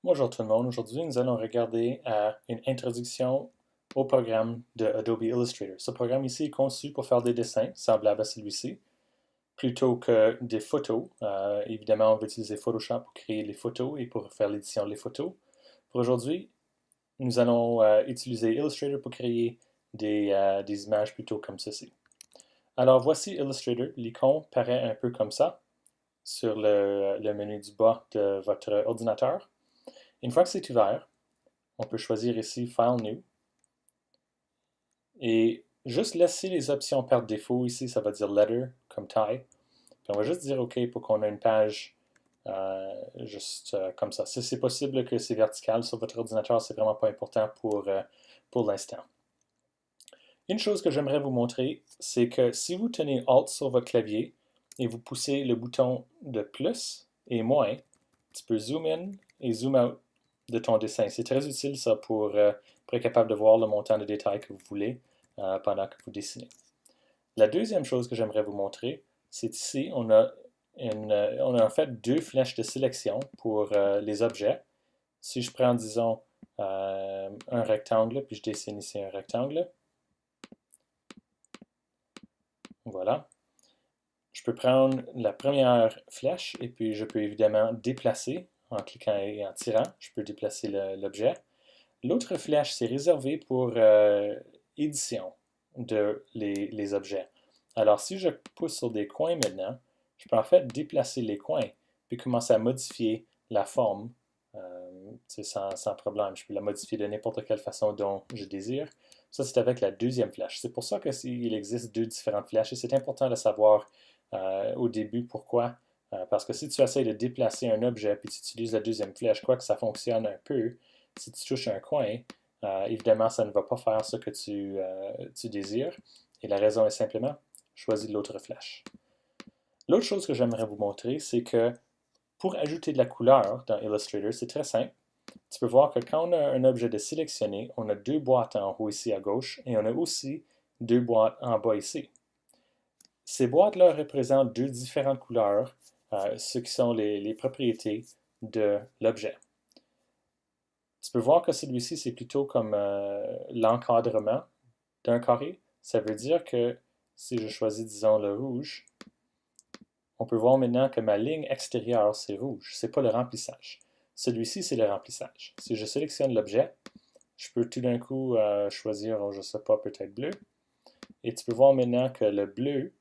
Bonjour tout le monde, aujourd'hui nous allons regarder une introduction au programme de Adobe Illustrator. Ce programme ici est conçu pour faire des dessins semblables à celui-ci, plutôt que des photos. Évidemment, on va utiliser Photoshop pour créer les photos et pour faire l'édition des photos. Pour aujourd'hui, nous allons utiliser Illustrator pour créer des images plutôt comme ceci. Alors voici Illustrator, l'icône paraît un peu comme ça sur le menu du bas de votre ordinateur. Une fois que c'est ouvert, on peut choisir ici File New et juste laisser les options par défaut ici, ça va dire Letter comme taille. Puis on va juste dire OK pour qu'on ait une page juste comme ça. Si c'est possible que c'est vertical sur votre ordinateur, c'est vraiment pas important pour l'instant. Une chose que j'aimerais vous montrer, c'est que si vous tenez Alt sur votre clavier et vous poussez le bouton de plus et moins, tu peux zoom in et zoom out de ton dessin. C'est très utile ça pour être capable de voir le montant de détails que vous voulez pendant que vous dessinez. La deuxième chose que j'aimerais vous montrer, c'est ici, on a en fait deux flèches de sélection pour les objets. Si je prends, disons, un rectangle, puis je dessine ici un rectangle, voilà. Je peux prendre la première flèche et puis je peux évidemment déplacer en cliquant et en tirant. Je peux déplacer l'objet. L'autre flèche, c'est réservé pour édition de les objets. Alors, si je pousse sur des coins maintenant, je peux en fait déplacer les coins puis commencer à modifier la forme sans problème. Je peux la modifier de n'importe quelle façon dont je désire. Ça, c'est avec la deuxième flèche. C'est pour ça qu'il existe deux différentes flèches et c'est important de savoir au début pourquoi. Parce que si tu essaies de déplacer un objet puis tu utilises la deuxième flèche, quoi que ça fonctionne un peu, si tu touches un coin, évidemment, ça ne va pas faire ce que tu désires. Et la raison est simplement, choisis l'autre flèche. L'autre chose que j'aimerais vous montrer, c'est que pour ajouter de la couleur dans Illustrator, c'est très simple. Tu peux voir que quand on a un objet de sélectionner, on a deux boîtes en haut ici à gauche et on a aussi deux boîtes en bas ici. Ces boîtes-là représentent deux différentes couleurs, ce qui sont les propriétés de l'objet. Tu peux voir que celui-ci, c'est plutôt comme l'encadrement d'un carré. Ça veut dire que si je choisis, disons, le rouge, on peut voir maintenant que ma ligne extérieure, c'est rouge. Ce n'est pas le remplissage. Celui-ci, c'est le remplissage. Si je sélectionne l'objet, je peux tout d'un coup choisir, je ne sais pas, peut-être bleu. Et tu peux voir maintenant que le bleu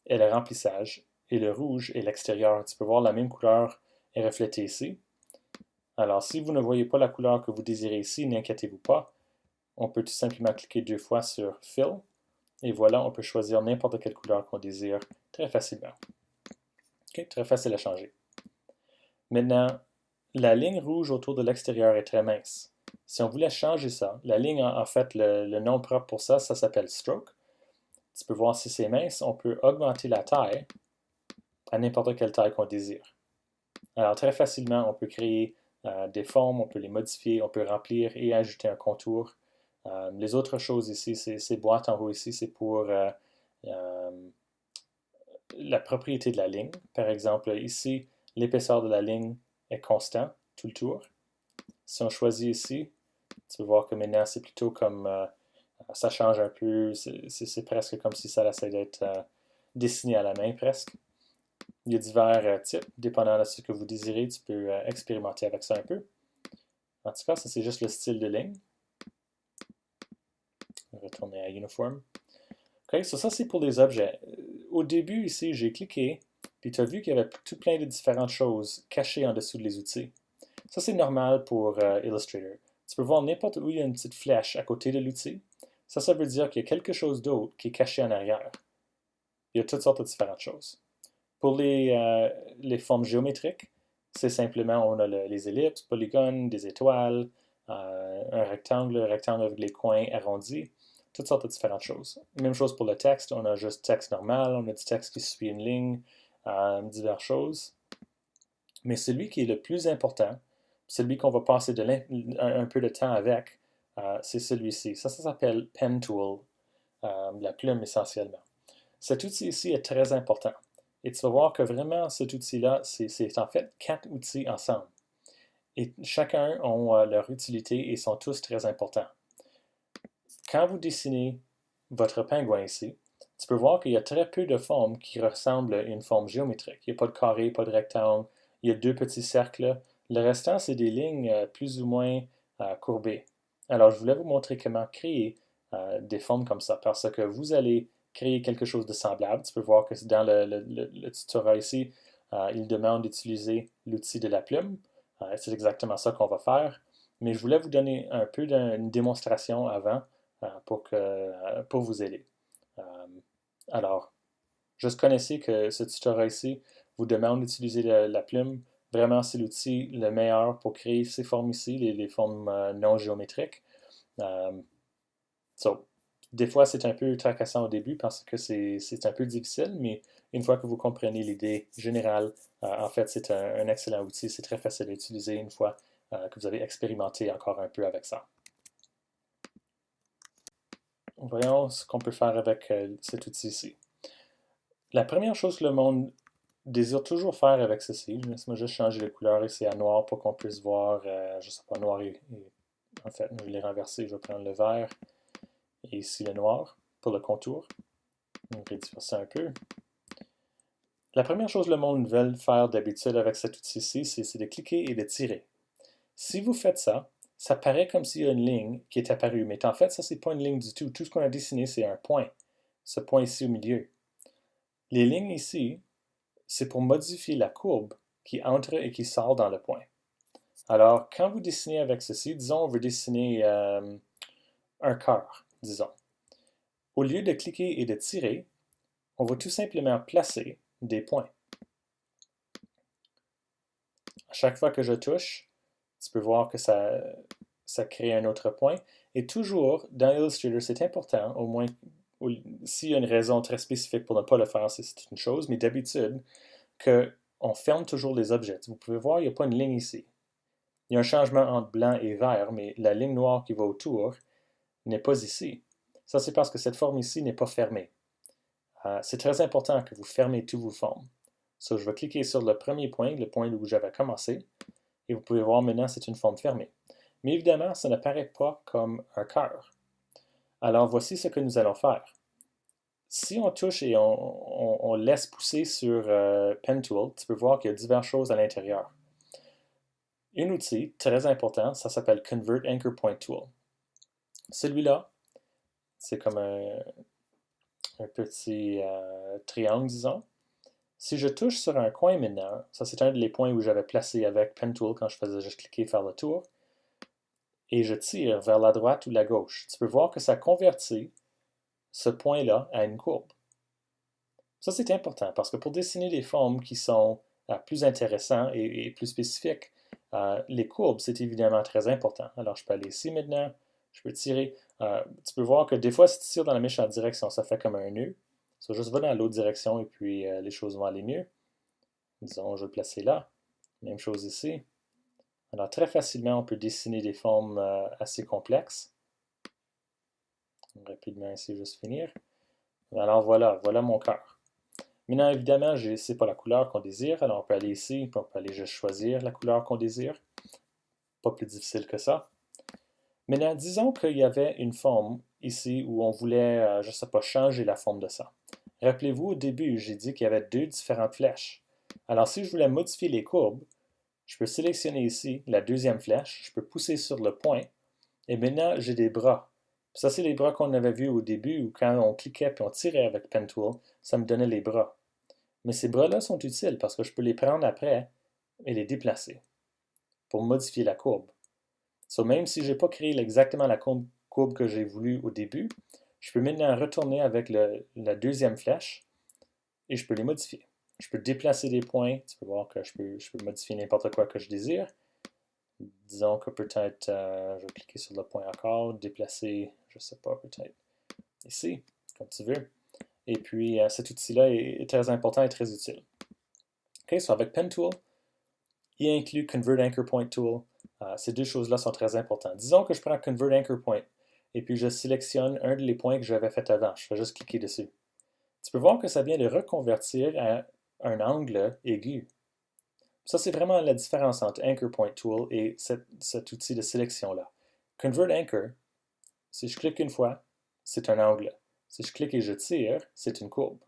est le remplissage et le rouge est l'extérieur. Tu peux voir la même couleur est reflétée ici. Alors, si vous ne voyez pas la couleur que vous désirez ici, n'inquiétez-vous pas. On peut tout simplement cliquer deux fois sur Fill. Et voilà, on peut choisir n'importe quelle couleur qu'on désire très facilement. Okay, très facile à changer. Maintenant, la ligne rouge autour de l'extérieur est très mince. Si on voulait changer ça, la ligne, en fait, le nom propre pour ça, ça s'appelle Stroke. Tu peux voir si c'est mince, on peut augmenter la taille à n'importe quelle taille qu'on désire. Alors, très facilement, on peut créer des formes, on peut les modifier, on peut remplir et ajouter un contour. Les autres choses ici, ces boîtes en haut ici, c'est pour la propriété de la ligne. Par exemple, ici, l'épaisseur de la ligne est constant tout le tour. Si on choisit ici, tu peux voir que maintenant, c'est plutôt comme ça change un peu. C'est presque comme si ça essaie d'être dessiné à la main presque. Il y a divers types, dépendant de ce que vous désirez, tu peux expérimenter avec ça un peu. En tout cas, ça c'est juste le style de ligne. On va retourner à Uniform. OK, so ça c'est pour les objets. Au début ici, j'ai cliqué, puis tu as vu qu'il y avait tout plein de différentes choses cachées en dessous des outils. Ça c'est normal pour Illustrator. Tu peux voir n'importe où il y a une petite flèche à côté de l'outil. Ça veut dire qu'il y a quelque chose d'autre qui est caché en arrière. Il y a toutes sortes de différentes choses. Pour les formes géométriques, c'est simplement, on a les ellipses, polygones, des étoiles, un rectangle avec les coins arrondis, toutes sortes de différentes choses. Même chose pour le texte, on a juste texte normal, on a du texte qui suit une ligne, diverses choses. Mais celui qui est le plus important, celui qu'on va passer un peu de temps avec, c'est celui-ci. Ça s'appelle Pen Tool, la plume essentiellement. Cet outil ici est très important. Et tu vas voir que vraiment, cet outil-là, c'est en fait 4 outils ensemble. et chacun ont leur utilité et sont tous très importants. Quand vous dessinez votre pingouin ici, tu peux voir qu'il y a très peu de formes qui ressemblent à une forme géométrique. Il n'y a pas de carré, pas de rectangle, il y a deux petits cercles. Le restant, c'est des lignes plus ou moins courbées. Alors, je voulais vous montrer comment créer des formes comme ça, parce que vous allez créer quelque chose de semblable. Tu peux voir que dans le tutoriel ici, il demande d'utiliser l'outil de la plume. C'est exactement ça qu'on va faire. Mais je voulais vous donner un peu d'une démonstration avant pour vous aider. Alors, juste connaissez que ce tutoriel ici vous demande d'utiliser la plume. Vraiment, c'est l'outil le meilleur pour créer ces formes ici, les formes non géométriques. So, des fois, c'est un peu tracassant au début parce que c'est un peu difficile, mais une fois que vous comprenez l'idée générale, en fait, c'est un excellent outil. C'est très facile à utiliser une fois que vous avez expérimenté encore un peu avec ça. Voyons ce qu'on peut faire avec cet outil ici. La première chose que le monde désire toujours faire avec ceci, laisse-moi juste changer les couleurs ici à noir pour qu'on puisse voir, je ne sais pas, noir en fait, je vais les renverser, je vais prendre le vert et ici le noir pour le contour. On va réduire ça un peu. La première chose que le monde veut faire d'habitude avec cet outil-ci, c'est de cliquer et de tirer. Si vous faites ça, ça paraît comme s'il y a une ligne qui est apparue, mais en fait, ça, c'est pas une ligne du tout. Tout ce qu'on a dessiné, c'est un point. Ce point ici au milieu. Les lignes ici, c'est pour modifier la courbe qui entre et qui sort dans le point. Alors, quand vous dessinez avec ceci, disons, on veut dessiner un cœur, disons. Au lieu de cliquer et de tirer, on va tout simplement placer des points. À chaque fois que je touche, tu peux voir que ça crée un autre point. Et toujours, dans Illustrator, c'est important, au moins, s'il y a une raison très spécifique pour ne pas le faire, c'est une chose, mais d'habitude, qu'on ferme toujours les objets. Vous pouvez voir, il n'y a pas une ligne ici. Il y a un changement entre blanc et vert, mais la ligne noire qui va autour n'est pas ici. Ça, c'est parce que cette forme ici n'est pas fermée. C'est très important que vous fermez toutes vos formes. So, je vais cliquer sur le premier point, le point où j'avais commencé, et vous pouvez voir maintenant c'est une forme fermée. Mais évidemment, ça n'apparaît pas comme un cœur. Alors voici ce que nous allons faire. Si on touche et on laisse pousser sur Pen Tool, tu peux voir qu'il y a diverses choses à l'intérieur. Un outil très important, ça s'appelle Convert Anchor Point Tool. Celui-là, c'est comme un petit triangle, disons. Si je touche sur un coin maintenant, ça c'est un des points où j'avais placé avec Pen Tool quand je faisais juste cliquer faire le tour, et je tire vers la droite ou la gauche, tu peux voir que ça convertit ce point-là à une courbe. Ça c'est important parce que pour dessiner des formes qui sont plus intéressantes et plus spécifiques, les courbes c'est évidemment très important. Alors je peux aller ici maintenant, je peux tirer. Tu peux voir que des fois si tu tires dans la méchante direction, ça fait comme un nœud. Ça juste va dans l'autre direction et puis les choses vont aller mieux. Disons, je vais le placer là. Même chose ici. Alors, très facilement, on peut dessiner des formes assez complexes. Rapidement, ici, juste finir. Alors, voilà mon cœur. Maintenant, évidemment, ce n'est pas la couleur qu'on désire. Alors, on peut aller ici, puis on peut aller juste choisir la couleur qu'on désire. Pas plus difficile que ça. Maintenant, disons qu'il y avait une forme ici où on voulait, je ne sais pas, changer la forme de ça. Rappelez-vous, au début, j'ai dit qu'il y avait deux différentes flèches. Alors, si je voulais modifier les courbes, je peux sélectionner ici la deuxième flèche, je peux pousser sur le point, et maintenant j'ai des bras. Ça, c'est les bras qu'on avait vus au début, où quand on cliquait et on tirait avec Pen Tool, ça me donnait les bras. Mais ces bras-là sont utiles parce que je peux les prendre après et les déplacer pour modifier la courbe. So, même si je n'ai pas créé exactement la courbe que j'ai voulu au début, je peux maintenant retourner avec la deuxième flèche et je peux les modifier. Je peux déplacer des points. Tu peux voir que je peux modifier n'importe quoi que je désire. Disons que peut-être, je vais cliquer sur le point encore, déplacer, je ne sais pas, peut-être ici, comme tu veux. Et puis, cet outil-là est très important et très utile. OK, so avec Pen Tool, il inclut Convert Anchor Point Tool. Ces deux choses-là sont très importantes. Disons que je prends Convert Anchor Point et puis je sélectionne un des points que j'avais fait avant. Je vais juste cliquer dessus. Tu peux voir que ça vient de reconvertir à un angle aigu. Ça, c'est vraiment la différence entre Anchor Point Tool et cet outil de sélection-là. Convert Anchor, si je clique une fois, c'est un angle. Si je clique et je tire, c'est une courbe.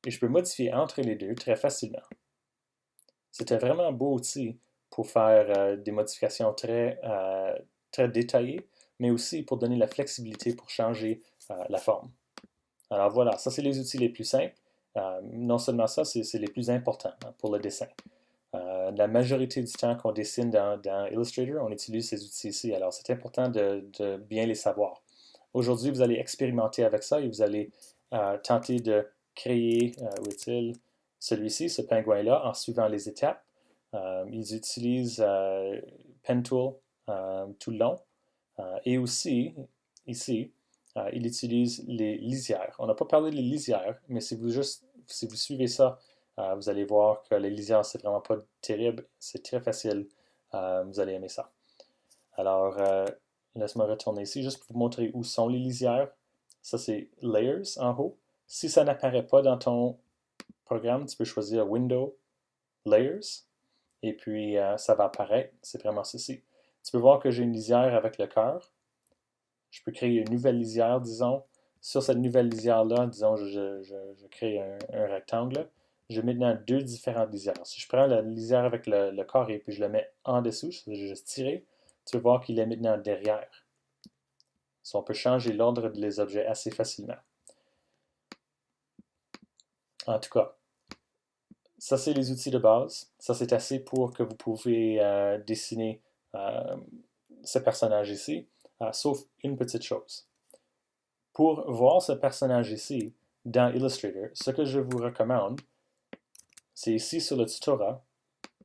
Et je peux modifier entre les deux très facilement. C'est un vraiment beau outil pour faire des modifications très détaillées, mais aussi pour donner la flexibilité pour changer la forme. Alors voilà, ça c'est les outils les plus simples. Non seulement ça, c'est les plus importants pour le dessin. La majorité du temps qu'on dessine dans Illustrator, on utilise ces outils ici. Alors c'est important de bien les savoir. Aujourd'hui, vous allez expérimenter avec ça et vous allez tenter de créer, où est-il, celui-ci, ce pingouin-là, en suivant les étapes. Ils utilisent Pen Tool tout le long. Et aussi, ici, il utilise les lisières. On n'a pas parlé des lisières, mais si vous suivez ça, vous allez voir que les lisières, c'est vraiment pas terrible. C'est très facile. Vous allez aimer ça. Alors, laisse-moi retourner ici juste pour vous montrer où sont les lisières. Ça, c'est Layers en haut. Si ça n'apparaît pas dans ton programme, tu peux choisir Window, Layers, et puis ça va apparaître. C'est vraiment ceci. Tu peux voir que j'ai une lisière avec le cœur. Je peux créer une nouvelle lisière, disons. Sur cette nouvelle lisière-là, disons, je crée un rectangle. J'ai maintenant deux différentes lisières. Si je prends la lisière avec le carré et puis je le mets en dessous, je vais juste tirer, tu peux voir qu'il est maintenant derrière. So, on peut changer l'ordre des objets assez facilement. En tout cas, ça c'est les outils de base. Ça c'est assez pour que vous pouvez dessiner ce personnage ici, sauf une petite chose. Pour voir ce personnage ici dans Illustrator, ce que je vous recommande, c'est ici sur le tutorat,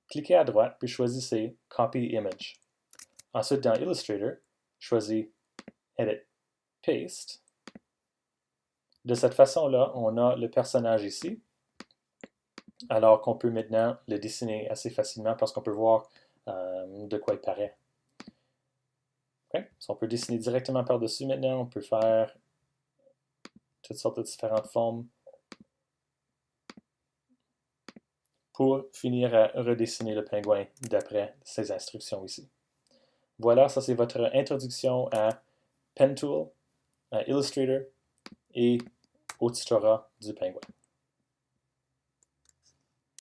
cliquez à droite puis choisissez Copy Image. Ensuite, dans Illustrator, choisissez Edit, Paste. De cette façon-là, on a le personnage ici, alors qu'on peut maintenant le dessiner assez facilement parce qu'on peut voir de quoi il paraît. Okay? So, on peut dessiner directement par-dessus maintenant, on peut faire toutes sortes de différentes formes pour finir à redessiner le pingouin d'après ces instructions ici. Voilà, ça c'est votre introduction à Pen Tool, à Illustrator et au tutorat du pingouin.